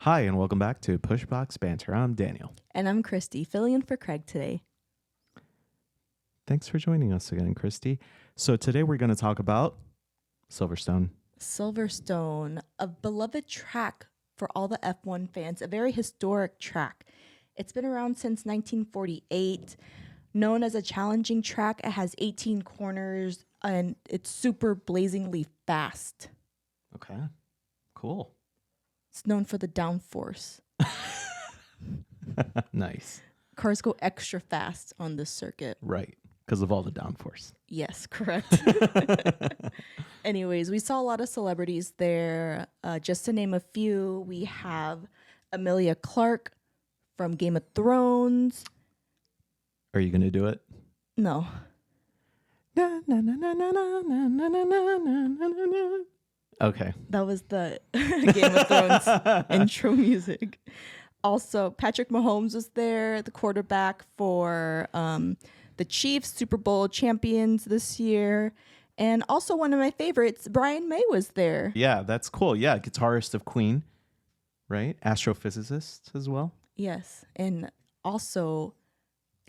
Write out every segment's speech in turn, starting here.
Hi, and welcome back to Pushbox Banter. I'm Daniel. And I'm Kristy, filling in for Craig today. Thanks for joining us again, Kristy. So today we're going to talk about Silverstone. Silverstone, a beloved track for all the F1 fans, a very historic track. It's been around since 1948. Known as a challenging track, it has 18 corners, and it's super blazingly fast. Okay, cool. It's known for the downforce. Nice. Cars go extra fast on this circuit. Right, because of all the downforce. Yes, correct. Anyways, we saw a lot of celebrities there. Just to name a few, we have Emilia Clarke from Game of Thrones. Are you going to do it? No. Okay. That was the Game of Thrones intro music. Also, Patrick Mahomes was there, the quarterback for the Chiefs, Super Bowl champions this year. And also one of my favorites, Brian May was there. Yeah, that's cool. Yeah, guitarist of Queen, right? Astrophysicist as well. Yes. And also,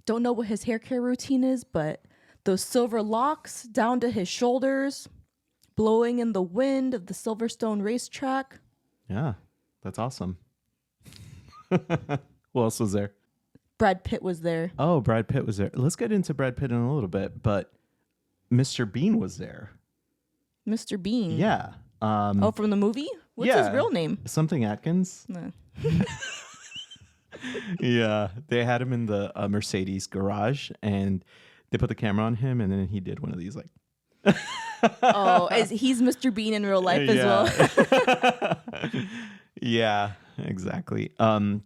don't know what his hair care routine is, but those silver locks down to his shoulders, blowing in the wind of the Silverstone racetrack. Yeah, that's awesome. Who else was there? Brad Pitt was there. Oh, Brad Pitt was there. Let's get into Brad Pitt in a little bit, but Mr. Bean was there. Mr. Bean. Yeah. Oh, from the movie? What's his real name? Something Atkins. No. Yeah, they had him in the Mercedes garage, and they put the camera on him, and then he did one of these like. Oh, he's Mr. Bean in real life as well. Yeah, exactly.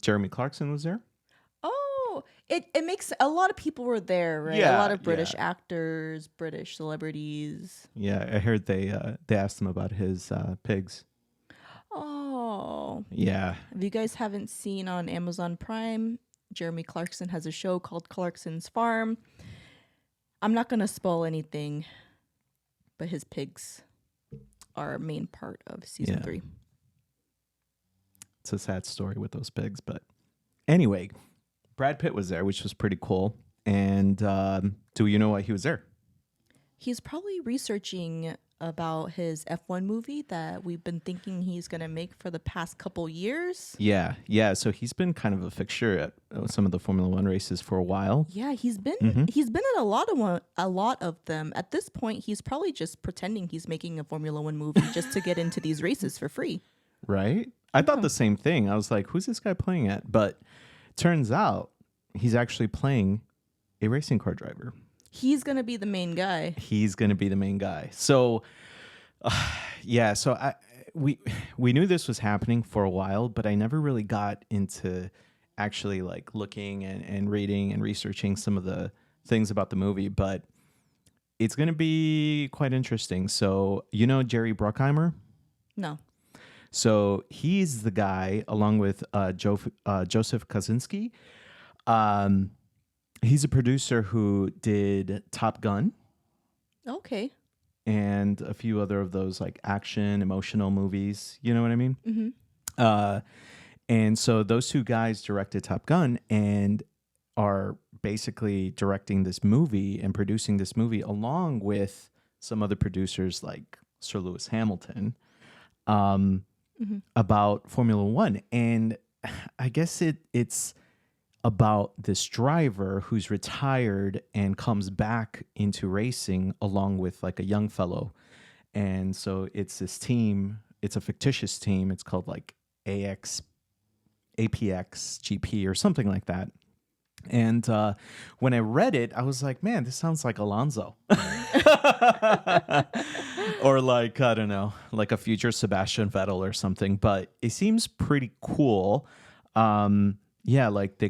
Jeremy Clarkson was there. Oh, it makes a lot of people were there, right? Yeah, a lot of British actors, British celebrities. Yeah, I heard they asked him about his pigs. Oh. Yeah. If you guys haven't seen on Amazon Prime, Jeremy Clarkson has a show called Clarkson's Farm. I'm not going to spoil anything, but his pigs are a main part of season 3. It's a sad story with those pigs, but anyway, Brad Pitt was there, which was pretty cool. And do you know why he was there? He's probably researching about his F1 movie that we've been thinking he's going to make for the past couple years. Yeah. So he's been kind of a fixture at some of the Formula One races for a while. Yeah, he's been at a lot of them. At this point, he's probably just pretending he's making a Formula One movie just to get into these races for free. Right? I thought the same thing. I was like, who's this guy playing at? But turns out he's actually playing a racing car driver. He's going to be the main guy. So, we knew this was happening for a while, but I never really got into actually like looking and reading and researching some of the things about the movie. But it's going to be quite interesting. So, you know Jerry Bruckheimer? No. So he's the guy, along with Joseph Kosinski. He's a producer who did Top Gun. Okay. And a few other of those like action, emotional movies. You know what I mean? Mm-hmm. And so those two guys directed Top Gun and are basically directing this movie and producing this movie along with some other producers like Sir Lewis Hamilton about Formula One. And I guess it's about this driver who's retired and comes back into racing along with like a young fellow. And so it's this team, it's a fictitious team. It's called like APX GP or something like that. And when I read it, I was like, man, this sounds like Alonso. Or like, I don't know, like a future Sebastian Vettel or something. But it seems pretty cool. Yeah, like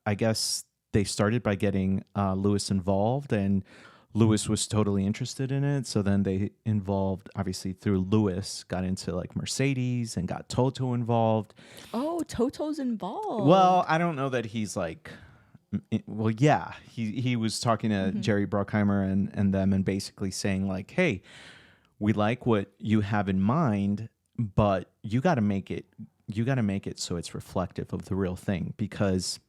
I guess they started by getting Lewis involved, and Lewis was totally interested in it. So then they involved, obviously through Lewis, got into like Mercedes and got Toto involved. Oh, Toto's involved. Well, I don't know that he's like, well, yeah, he was talking to Jerry Bruckheimer and them and basically saying like, hey, we like what you have in mind, but you got to make it you got to make it so it's reflective of the real thing, because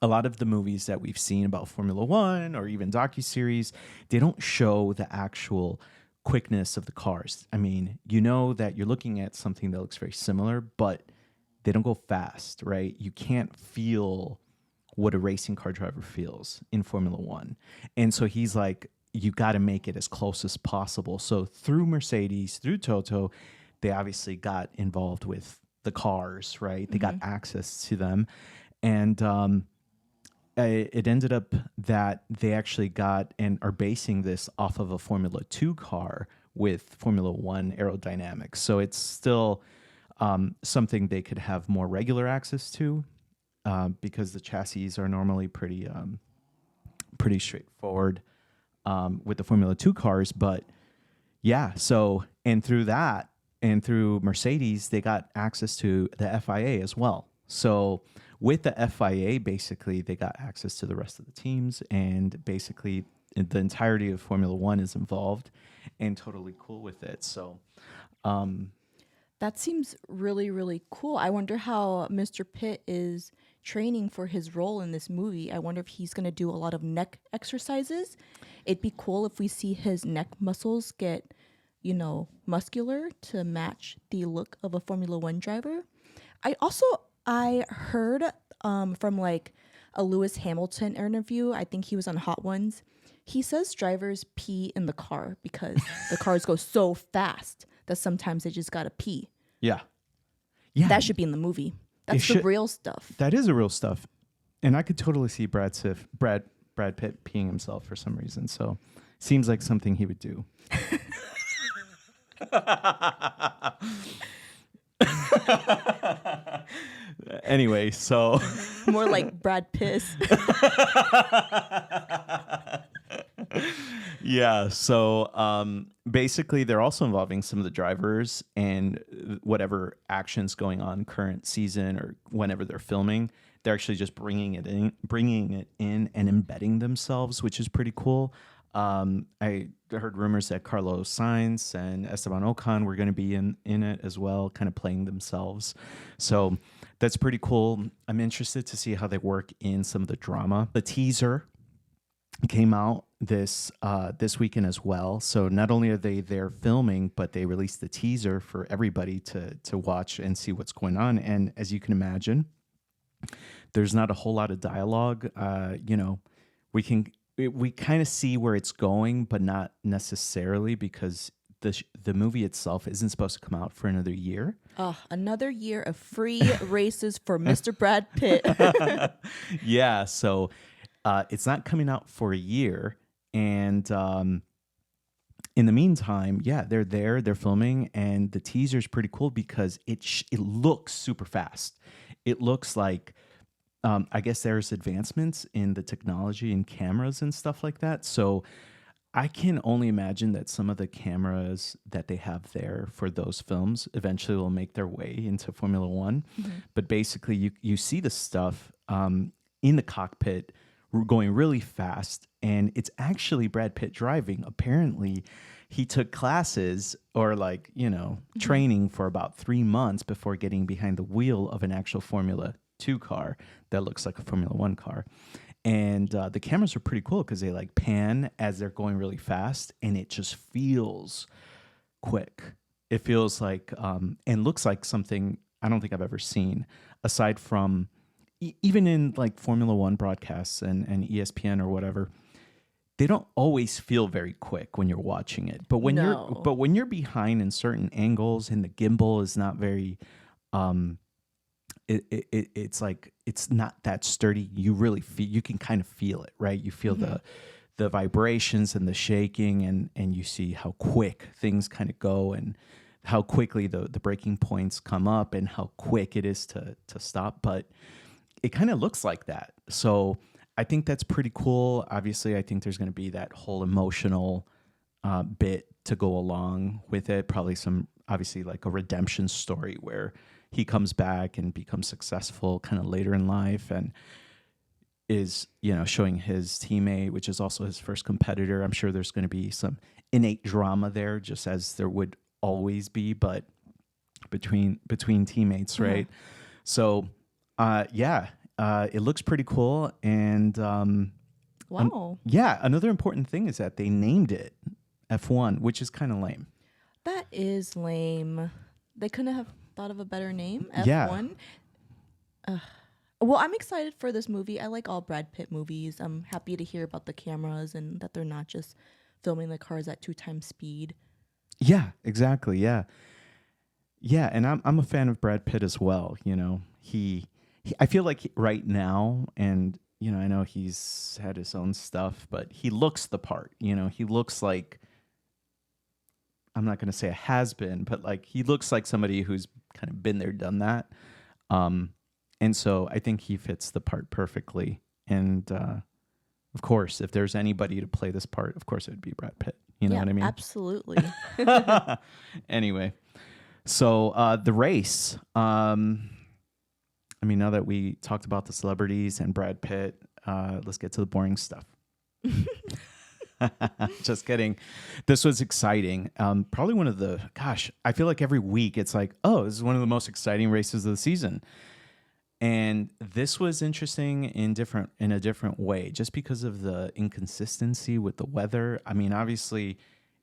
a lot of the movies that we've seen about Formula One or even docuseries, they don't show the actual quickness of the cars. I mean, you know that you're looking at something that looks very similar, but they don't go fast, right? You can't feel what a racing car driver feels in Formula One. And so he's like, you got to make it as close as possible. So through Mercedes, through Toto, they obviously got involved with the cars, right? They got access to them. And it ended up that they actually got and are basing this off of a Formula 2 car with Formula 1 aerodynamics. So it's still something they could have more regular access to, because the chassis are normally pretty straightforward with the Formula 2 cars. But yeah, so, and through that and through Mercedes, they got access to the FIA as well. So with the FIA, basically, they got access to the rest of the teams, and basically the entirety of Formula One is involved and totally cool with it. So That seems really, really cool. I wonder how Mr. Pitt is training for his role in this movie. I wonder if he's going to do a lot of neck exercises. It'd be cool if we see his neck muscles get, muscular to match the look of a Formula One driver. I heard from like a Lewis Hamilton interview. I think he was on Hot Ones. He says drivers pee in the car because the cars go so fast that sometimes they just gotta pee. yeah, That should be in the movie. That's the real stuff. That is the real stuff, and I could totally see Brad Pitt peeing himself for some reason. So seems like something he would do. Anyway, so More like Brad Pitt. yeah, so basically they're also involving some of the drivers and whatever actions going on current season or whenever they're filming. They're actually just bringing it in and embedding themselves, which is pretty cool. I heard rumors that Carlos Sainz and Esteban Ocon were going to be in it as well, kind of playing themselves. So that's pretty cool. I'm interested to see how they work in some of the drama. The teaser came out this weekend as well. So not only are they there filming, but they released the teaser for everybody to watch and see what's going on. And as you can imagine, there's not a whole lot of dialogue. We kind of see where it's going, but not necessarily, because the movie itself isn't supposed to come out for another year. Oh, another year of free races for Mr. Brad Pitt. Yeah, so it's not coming out for a year. And in the meantime, yeah, they're filming, and the teaser is pretty cool because it looks super fast. It looks like, I guess there's advancements in the technology and cameras and stuff like that. So I can only imagine that some of the cameras that they have there for those films eventually will make their way into Formula One. Mm-hmm. But basically, you see the stuff in the cockpit going really fast, and it's actually Brad Pitt driving. Apparently, he took classes or training for about 3 months before getting behind the wheel of an actual Formula 2 car that looks like a Formula 1 car. And the cameras are pretty cool because they pan as they're going really fast, and it just feels quick. It feels like and looks like something I don't think I've ever seen, aside from even in Formula 1 broadcasts and ESPN or whatever. They don't always feel very quick when you're watching it, but when you're behind in certain angles and the gimbal is not very it's like it's not that sturdy. You can kind of feel it, right? You feel the vibrations and the shaking, and you see how quick things kind of go, and how quickly the breaking points come up, and how quick it is to stop. But it kind of looks like that. So I think that's pretty cool. Obviously, I think there's going to be that whole emotional bit to go along with it. Probably obviously a redemption story where he comes back and becomes successful kind of later in life, and is, showing his teammate, which is also his first competitor. I'm sure there's going to be some innate drama there, just as there would always be. But between teammates, right? So, it looks pretty cool, and Wow. yeah, another important thing is that they named it F1, which is kind of lame. That is lame. They couldn't have thought of a better name, Yeah, F1. Well, I'm excited for this movie. I like all Brad Pitt movies. I'm happy to hear about the cameras and that they're not just filming the cars at 2 times speed. yeah, exactly, yeah, yeah, and I'm a fan of Brad Pitt as well. I feel like right now, and I know he's had his own stuff, but he looks the part. He looks like, I'm not going to say a has been, but like he looks like somebody who's kind of been there, done that. Um, and so I think he fits the part perfectly. And of course, if there's anybody to play this part, of course it would be Brad Pitt. You know Yeah, what I mean? absolutely. Anyway, so the race. I mean, now that we talked about the celebrities and Brad Pitt, let's get to the boring stuff. Just kidding. This was exciting. Probably one of the, gosh, I feel like every week it's like, oh, this is one of the most exciting races of the season. And this was interesting in a different way, just because of the inconsistency with the weather. I mean, obviously,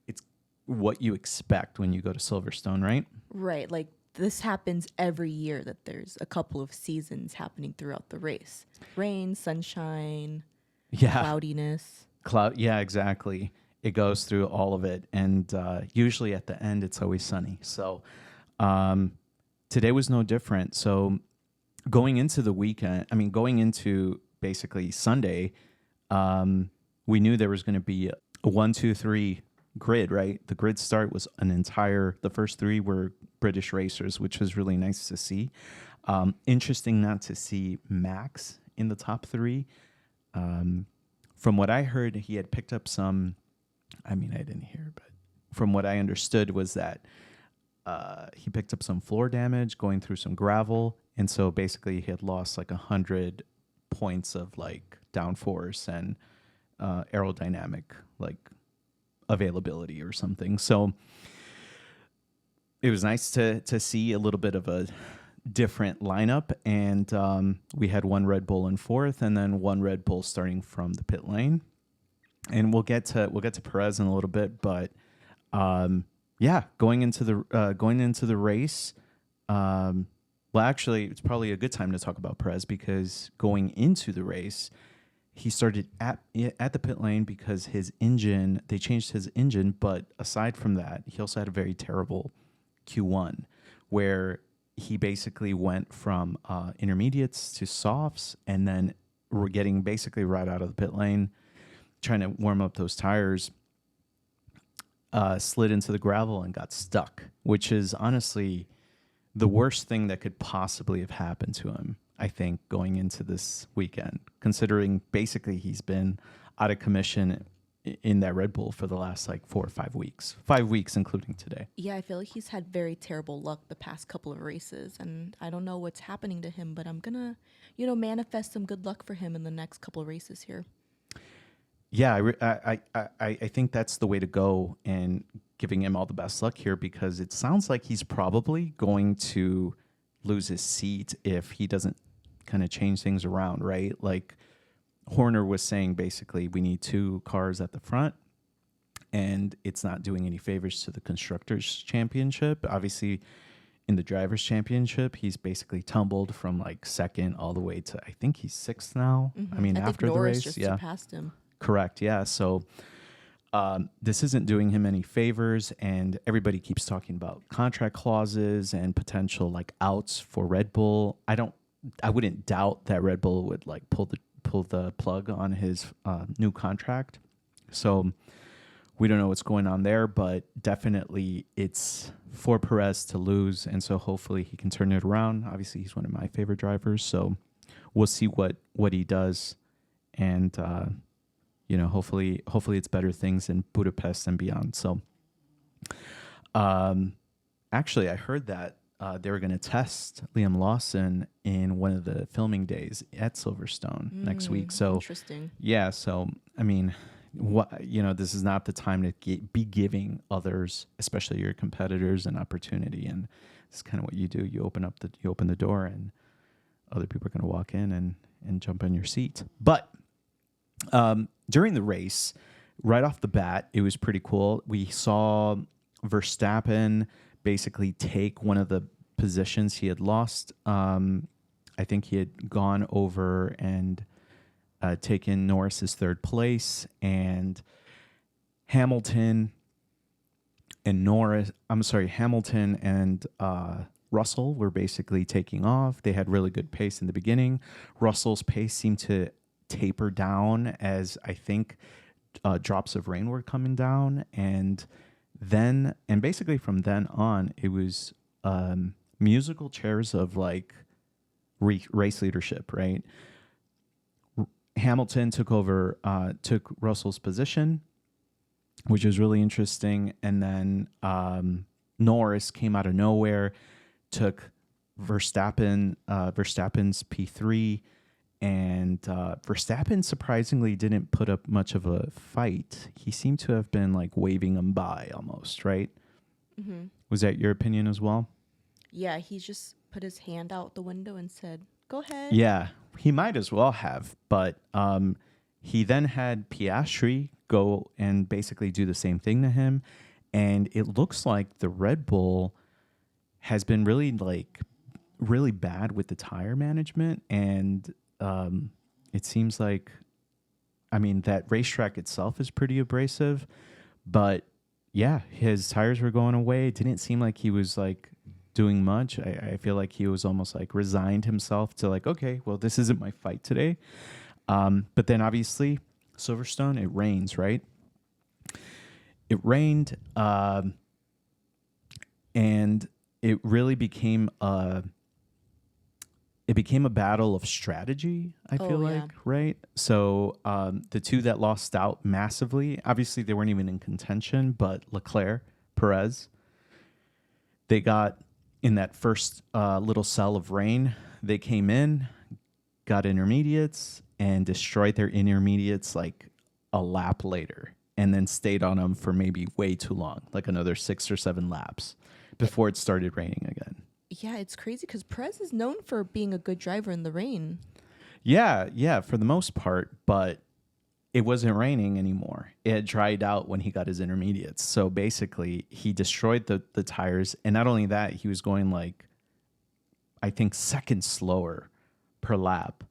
it's what you expect when you go to Silverstone, right? Right. Like this happens every year that there's a couple of seasons happening throughout the race. Rain, sunshine, Yeah, cloudiness. cloud. Yeah, exactly. It goes through all of it, and usually at the end, it's always sunny. So today was no different. So going into the weekend, I mean, going into basically Sunday, we knew there was going to be a 1, 2, 3 grid, right? The grid start was the first 3 were British racers, which was really nice to see. Interesting not to see Max in the top 3. From what I heard, he had picked up some, I mean, I didn't hear, but from what I understood was that he picked up some floor damage going through some gravel. And so basically he had lost like 100 points of like downforce and aerodynamic like availability or something. So it was nice to see a little bit of a different lineup. And we had one Red Bull in 4th and then one Red Bull starting from the pit lane. And we'll get to Perez in a little bit, but going into the race, well, actually, it's probably a good time to talk about Perez because going into the race, he started at the pit lane because they changed his engine. But aside from that, he also had a very terrible Q1 where he basically went from intermediates to softs, and then we're getting basically right out of the pit lane, trying to warm up those tires, slid into the gravel and got stuck, which is honestly the worst thing that could possibly have happened to him, I think, going into this weekend, considering basically he's been out of commission in that Red Bull for the last like 4 or 5 weeks, 5 weeks, including today. Yeah, I feel like he's had very terrible luck the past couple of races, and I don't know what's happening to him, but I'm gonna, manifest some good luck for him in the next couple of races here. Yeah, I think that's the way to go, and giving him all the best luck here because it sounds like he's probably going to lose his seat if he doesn't kind of change things around, right? Like Horner was saying, basically, we need 2 cars at the front, and it's not doing any favors to the Constructors' Championship. Obviously, in the Drivers' Championship, he's basically tumbled from like 2nd all the way to, I think he's 6th now. Mm-hmm. I mean, I after think the Norris race, just yeah. surpassed him. Correct. Yeah. So this isn't doing him any favors, and everybody keeps talking about contract clauses and potential like outs for Red Bull. I wouldn't doubt that Red Bull would like pull the plug on his new contract. So we don't know what's going on there, but definitely it's for Perez to lose, and so hopefully he can turn it around. Obviously, he's one of my favorite drivers, so we'll see what he does, and hopefully it's better things in Budapest and beyond. So, actually, I heard that they were going to test Liam Lawson in one of the filming days at Silverstone next week. So, Interesting. yeah. So, I mean, this is not the time to be giving others, especially your competitors, an opportunity. And it's kind of what you do. You open the door, and other people are going to walk in and jump in your seat. But during the race, right off the bat, it was pretty cool. We saw Verstappen basically take one of the positions he had lost. I think he had gone over and taken Norris's third place, and Hamilton and Russell were basically taking off. They had really good pace in the beginning. Russell's pace seemed to taper down as I think drops of rain were coming down, and basically from then on, it was musical chairs of like race leadership, right? Hamilton took Russell's position, which was really interesting. And then Norris came out of nowhere, took Verstappen's P3, and Verstappen surprisingly didn't put up much of a fight. He seemed to have been like waving him by almost, right? Mm-hmm. Was that your opinion as well? Yeah, he just put his hand out the window and said, "Go ahead." Yeah, he might as well have, but he then had Piastri go and basically do the same thing to him, and it looks like the Red Bull has been really bad with the tire management, and it seems like, I mean, that racetrack itself is pretty abrasive, but yeah, his tires were going away. It didn't seem like he was like doing much. I feel like he was almost like resigned himself to like, okay, well, this isn't my fight today. But then obviously Silverstone, it rains, right? It rained, and it really became a battle of strategy, I feel like, right? So the two that lost out massively, obviously they weren't even in contention, but Leclerc, Perez, they got in that first little cell of rain. They came in, got intermediates, and destroyed their intermediates like a lap later, and then stayed on them for maybe way too long, like another 6 or 7 laps before it started raining again. Yeah, it's crazy because Perez is known for being a good driver in the rain. Yeah, for the most part, but it wasn't raining anymore. It had dried out when he got his intermediates. So basically, he destroyed the tires, and not only that, he was going like, I think, seconds slower per lap,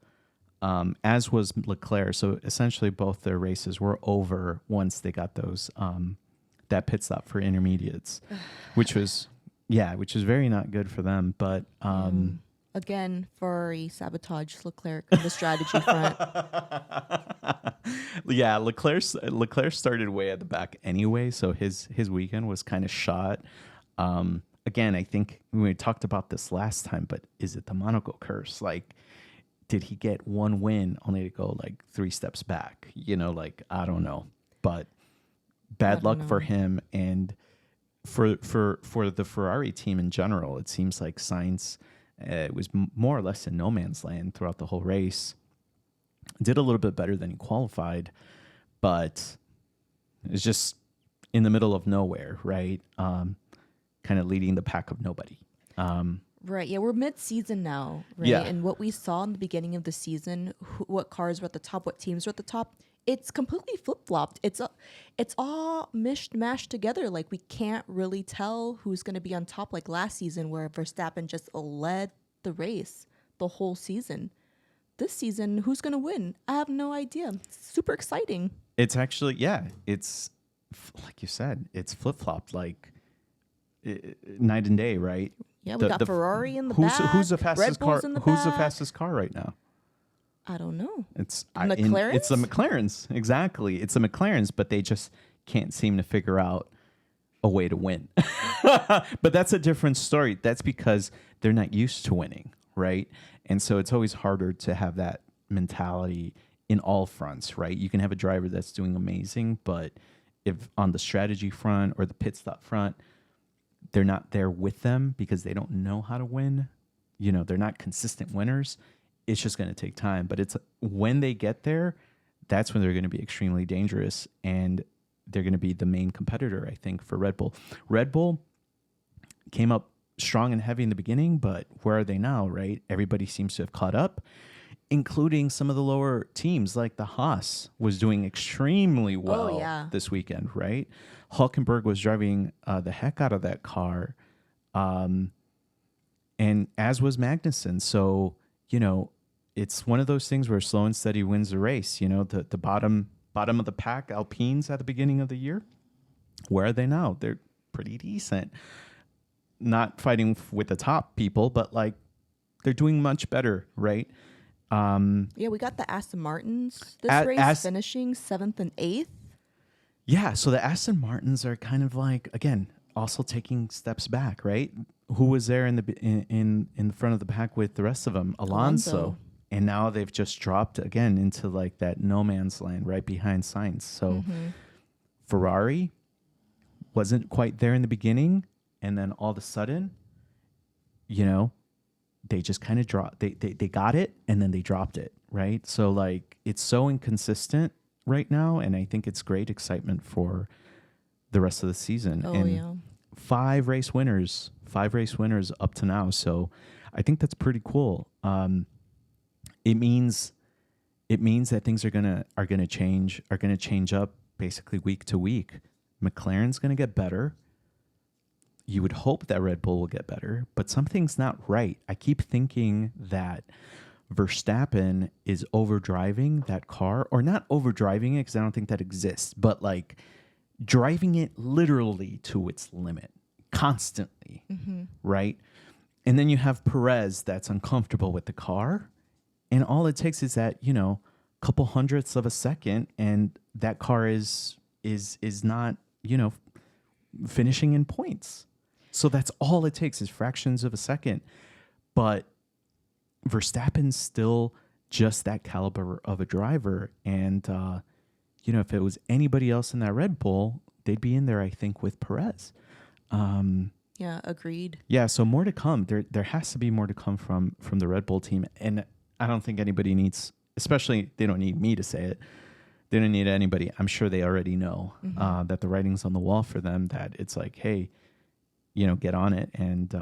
as was Leclerc. So essentially, both their races were over once they got those that pit stop for intermediates, which was very not good for them. But again, Ferrari sabotaged Leclerc on the strategy front. Yeah, Leclerc started way at the back anyway, so his weekend was kind of shot. Again, I think we talked about this last time, but is it the Monaco curse? Like, did he get one win only to go like 3 steps back? You know, like, I don't know, but bad luck for him, and for the Ferrari team in general. It seems like Sainz was more or less in no man's land throughout the whole race. Did a little bit better than he qualified, but it's just in the middle of nowhere, right? Kind of leading the pack of nobody. Right. Yeah, we're mid-season now, right? Yeah. And what we saw in the beginning of the season, what cars were at the top, what teams were at the top, it's completely flip-flopped. It's all mashed together. Like, we can't really tell who's going to be on top like last season, where Verstappen just led the race the whole season. This season, who's going to win? I have no idea. It's super exciting. It's actually, yeah, it's like you said, it's flip-flopped like night and day, right? Yeah, we got Ferrari in the back. Who's the fastest Red Bull's car? in the Who's the back. fastest car right now? I don't know. It's McLarens? It's the McLarens, exactly. It's the McLarens, but they just can't seem to figure out a way to win. But that's a different story. That's because they're not used to winning, right? And so it's always harder to have that mentality in all fronts, right? You can have a driver that's doing amazing, but if on the strategy front or the pit stop front, they're not there with them because they don't know how to win, you know, they're not consistent winners, it's just going to take time. But it's when they get there, that's when they're going to be extremely dangerous, and they're going to be the main competitor, I think, for Red Bull. Red Bull came up strong and heavy in the beginning, but where are they now, right? Everybody seems to have caught up, including some of the lower teams, like the Haas was doing extremely Oh, well yeah. this weekend, right? Hulkenberg was driving the heck out of that car, and as was Magnussen. So, it's one of those things where slow and steady wins the race. The bottom of the pack, Alpines at the beginning of the year, where are they now? They're pretty decent. Not fighting with the top people, but like they're doing much better, right? Yeah, we got the Aston Martins this race finishing 7th and 8th. Yeah, so the Aston Martins are kind of like, again, also taking steps back, right? Who was there in the front of the pack with the rest of them? Alonso. And now they've just dropped again into like that no man's land right behind Sainz. So Ferrari wasn't quite there in the beginning, and then all of a sudden, they just kind of dropped. They got it, and then they dropped it, right? So like it's so inconsistent right now, and I think it's great excitement for the rest of the season. Oh, and yeah. 5 race winners up to now. So I think that's pretty cool. It means that things are gonna change up basically week to week. McLaren's gonna get better. You would hope that Red Bull will get better, but something's not right. I keep thinking that Verstappen is overdriving that car, or not overdriving it because I don't think that exists, but like driving it literally to its limit constantly, right? And then you have Perez that's uncomfortable with the car, and all it takes is that couple hundredths of a second, and that car is not finishing in points. So that's all it takes is fractions of a second. But Verstappen's still just that caliber of a driver. And, if it was anybody else in that Red Bull, they'd be in there, I think, with Perez. Yeah, agreed. Yeah, so more to come. There has to be more to come from the Red Bull team. And I don't think anybody needs, especially they don't need me to say it. They don't need anybody. I'm sure they already know that the writing's on the wall for them, that it's like, hey, get on it and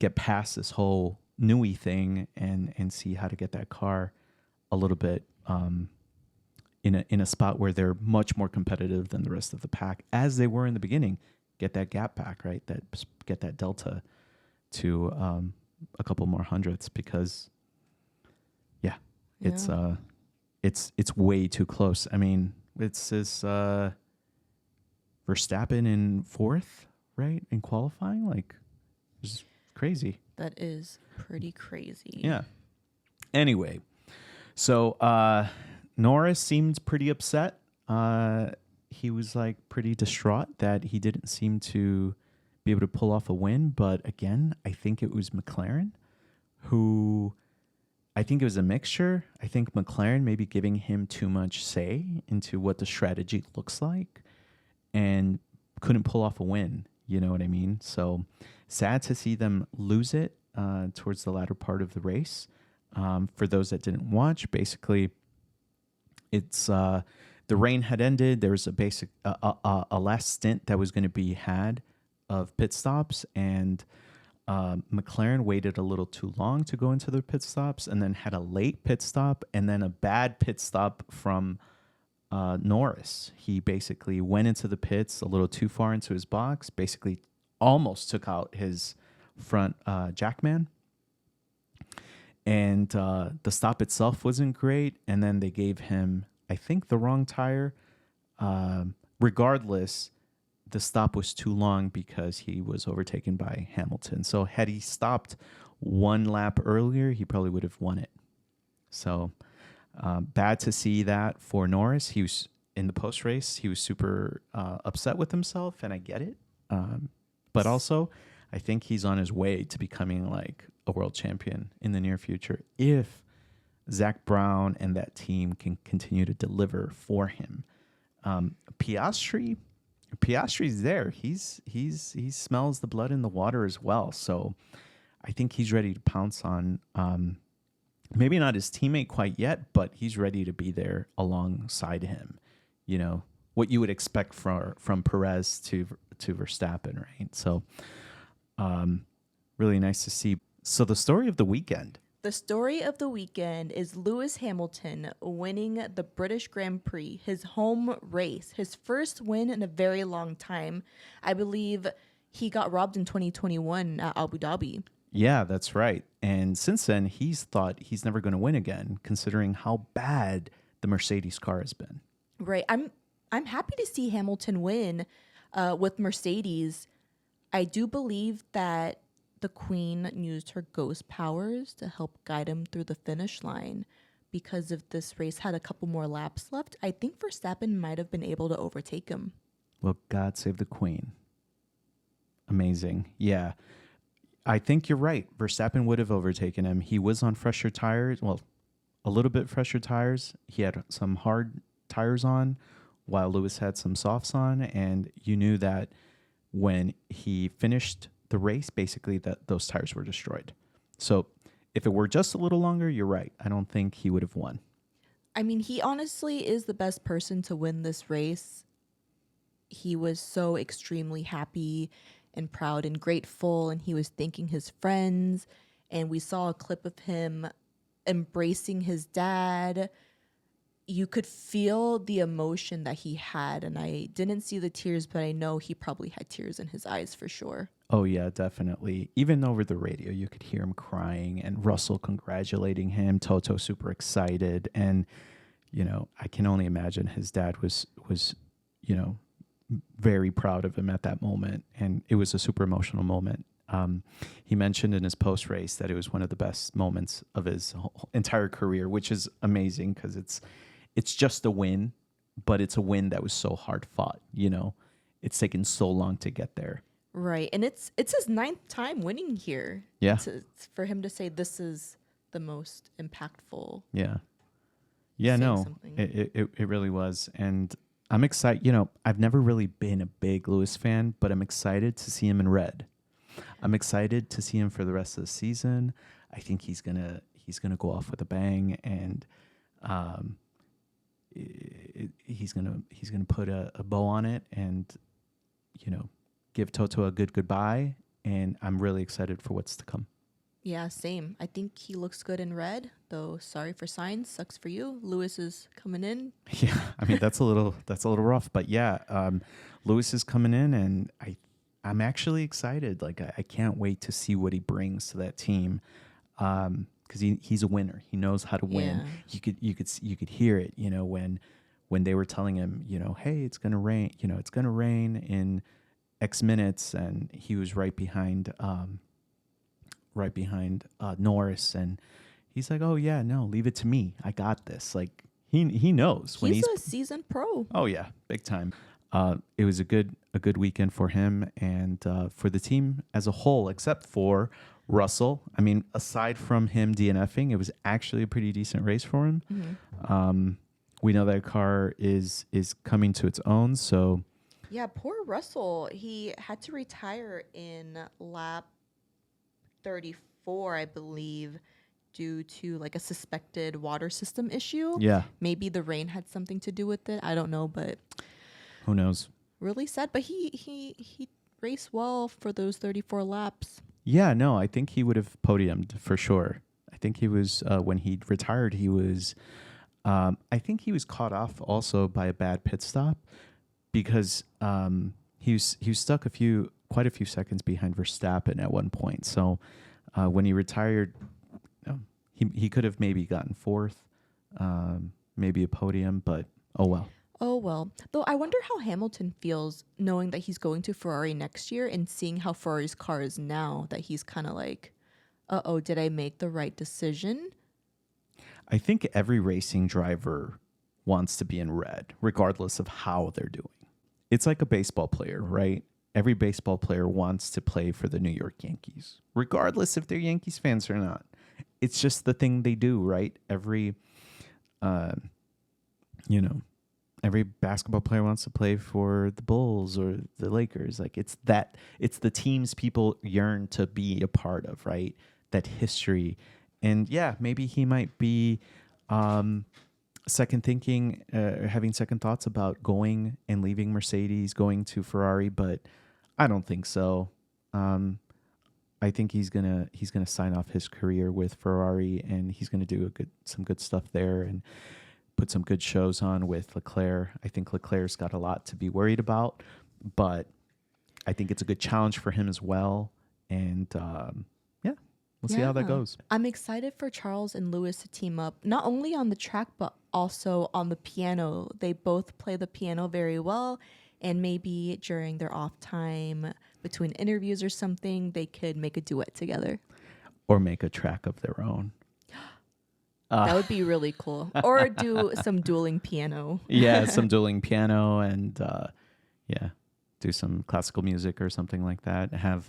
get past this whole newy thing and see how to get that car a little bit in a spot where they're much more competitive than the rest of the pack, as they were in the beginning. Get that gap back, right? Get that delta to a couple more hundredths, because it's way too close. I mean, it's this Verstappen in 4th, right, in qualifying. Like, it's crazy. That is pretty crazy. Yeah. Anyway, so Norris seemed pretty upset. He was like pretty distraught that he didn't seem to be able to pull off a win. But again, I think it was McLaren who, I think it was a mixture. I think McLaren maybe giving him too much say into what the strategy looks like and couldn't pull off a win. You know what I mean? So sad to see them lose it towards the latter part of the race. For those that didn't watch, basically, it's the rain had ended. There was a last stint that was going to be had of pit stops, and McLaren waited a little too long to go into their pit stops, and then had a late pit stop, and then a bad pit stop from Norris. He basically went into the pits a little too far into his box, basically almost took out his front jackman. And the stop itself wasn't great, and then they gave him, I think, the wrong tire. Regardless, the stop was too long because he was overtaken by Hamilton. So had he stopped one lap earlier, he probably would have won it. So bad to see that for Norris. He was in the post race. He was super upset with himself, and I get it. But also, I think he's on his way to becoming like a world champion in the near future if Zach Brown and that team can continue to deliver for him. Piastri's there. He smells the blood in the water as well. So I think he's ready to pounce on maybe not his teammate quite yet, but he's ready to be there alongside him. You know, what you would expect from Perez to Verstappen, right? So really nice to see. So the story of the weekend. The story of the weekend is Lewis Hamilton winning the British Grand Prix, his home race, his first win in a very long time. I believe he got robbed in 2021 at Abu Dhabi. Yeah, that's right. And since then, he's thought he's never going to win again, considering how bad the Mercedes car has been. Right. I'm happy to see Hamilton win with Mercedes. I do believe that the Queen used her ghost powers to help guide him through the finish line. Because if this race had a couple more laps left, I think Verstappen might have been able to overtake him. Well, God save the Queen. Amazing. Yeah. I think you're right. Verstappen would have overtaken him. He was on fresher tires. Well, a little bit fresher tires. He had some hard tires on while Lewis had some softs on. And you knew that when he finished the race, basically that those tires were destroyed. So if it were just a little longer, you're right. I don't think he would have won. I mean, he honestly is the best person to win this race. He was so extremely happy and proud and grateful, and he was thanking his friends. And we saw a clip of him embracing his dad. You could feel the emotion that he had, and I didn't see the tears, but I know he probably had tears in his eyes for sure. Oh, yeah, definitely. Even over the radio, you could hear him crying and Russell congratulating him, Toto super excited. And, you know, I can only imagine his dad was, you know, very proud of him at that moment. And it was a super emotional moment. He mentioned in his post race that it was one of the best moments of his entire career, which is amazing because it's just a win, but it's a win that was so hard fought. You know, it's taken so long to get there. Right. And it's his 9th time winning here. Yeah. For him to say this is the most impactful. Yeah. Yeah, no, it really was. And I'm excited. You know, I've never really been a big Lewis fan, but I'm excited to see him in red. I'm excited to see him for the rest of the season. I think he's gonna go off with a bang, and he's gonna put a bow on it, and you know, give Toto a good goodbye. And I'm really excited for what's to come. Yeah, same. I think he looks good in red, though. Sorry for Sainz. Sucks for you. Lewis is coming in. Yeah, I mean that's a little rough, but yeah, Lewis is coming in, and I'm actually excited. Like I can't wait to see what he brings to that team, because he's a winner. He knows how to win. Yeah. You could hear it. You know, when they were telling him, you know, hey, it's gonna rain. You know, it's gonna rain in X minutes, and he was right behind Norris, and he's like, oh yeah, no, leave it to me. I got this. Like he knows when he's a seasoned pro. Oh yeah, big time. It was a good weekend for him and for the team as a whole, except for Russell. I mean, aside from him DNFing, it was actually a pretty decent race for him. Mm-hmm. We know that car is coming to its own, so yeah, poor Russell. He had to retire in lap 34, I believe, due to like a suspected water system issue. Yeah. Maybe the rain had something to do with it. I don't know, but who knows? Really sad, but he raced well for those 34 laps. Yeah, no, I think he would have podiumed for sure. I think he was when he retired, he was I think he was caught off also by a bad pit stop because he was stuck quite a few seconds behind Verstappen at one point. So when he retired, he could have maybe gotten fourth, maybe a podium, but oh well. Oh, well. Though I wonder how Hamilton feels knowing that he's going to Ferrari next year and seeing how Ferrari's car is now, that he's kind of like, uh-oh, did I make the right decision? I think every racing driver wants to be in red, regardless of how they're doing. It's like a baseball player, right? Every baseball player wants to play for the New York Yankees, regardless if they're Yankees fans or not. It's just the thing they do, right? Every basketball player wants to play for the Bulls or the Lakers. Like it's the teams people yearn to be a part of, right? That history. And yeah, maybe he might be having second thoughts about going and leaving Mercedes, going to Ferrari, but I don't think so. I think he's gonna sign off his career with Ferrari, and he's gonna do some good stuff there and put some good shows on with Leclerc. I think Leclerc's got a lot to be worried about, but I think it's a good challenge for him as well. And yeah, we'll see how that goes. I'm excited for Charles and Lewis to team up, not only on the track, but also on the piano. They both play the piano very well. And maybe during their off time, between interviews or something, they could make a duet together. Or make a track of their own. That would be really cool. Or do some dueling piano. Yeah, some dueling piano and do some classical music or something like that. Have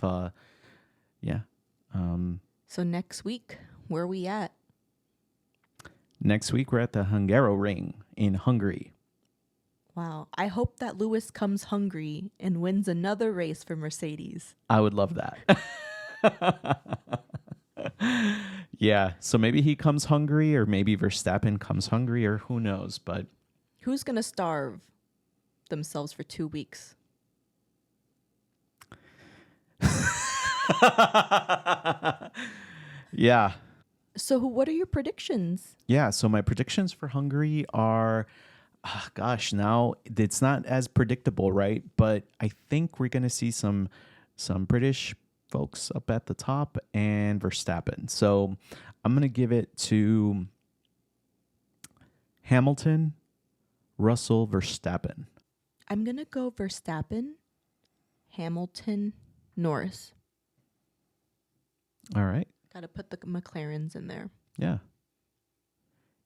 So next week, where are we at? Next week we're at the Hungaroring in Hungary. Wow. I hope that Lewis comes hungry and wins another race for Mercedes. I would love that. Yeah. So maybe he comes hungry, or maybe Verstappen comes hungry, or who knows. But who's going to starve themselves for 2 weeks? Yeah. So what are your predictions? Yeah. So my predictions for Hungary are... now it's not as predictable, right? But I think we're going to see some British folks up at the top and Verstappen. So I'm going to give it to Hamilton, Russell, Verstappen. I'm going to go Verstappen, Hamilton, Norris. All right. Got to put the McLarens in there. Yeah.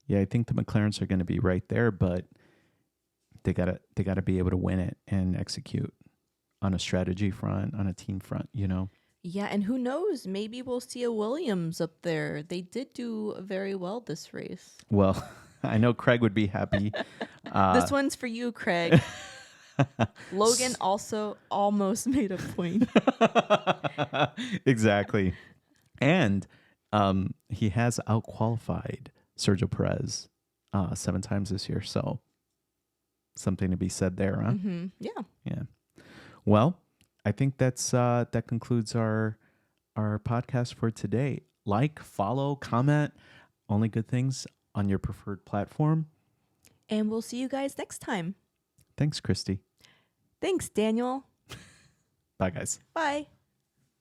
Yeah, I think the McLarens are going to be right there, but they gotta be able to win it and execute on a strategy front, on a team front, you know? Yeah, and who knows? Maybe we'll see a Williams up there. They did do very well this race. Well, I know Craig would be happy. This one's for you, Craig. Logan also almost made a point. Exactly. And he has outqualified Sergio Perez 7 times this year, so something to be said there, huh? Mm-hmm. Yeah. Well, I think that concludes our podcast for today. Like, follow, comment, only good things on your preferred platform. And we'll see you guys next time. Thanks, Kristy. Thanks, Daniel. Bye, guys. Bye.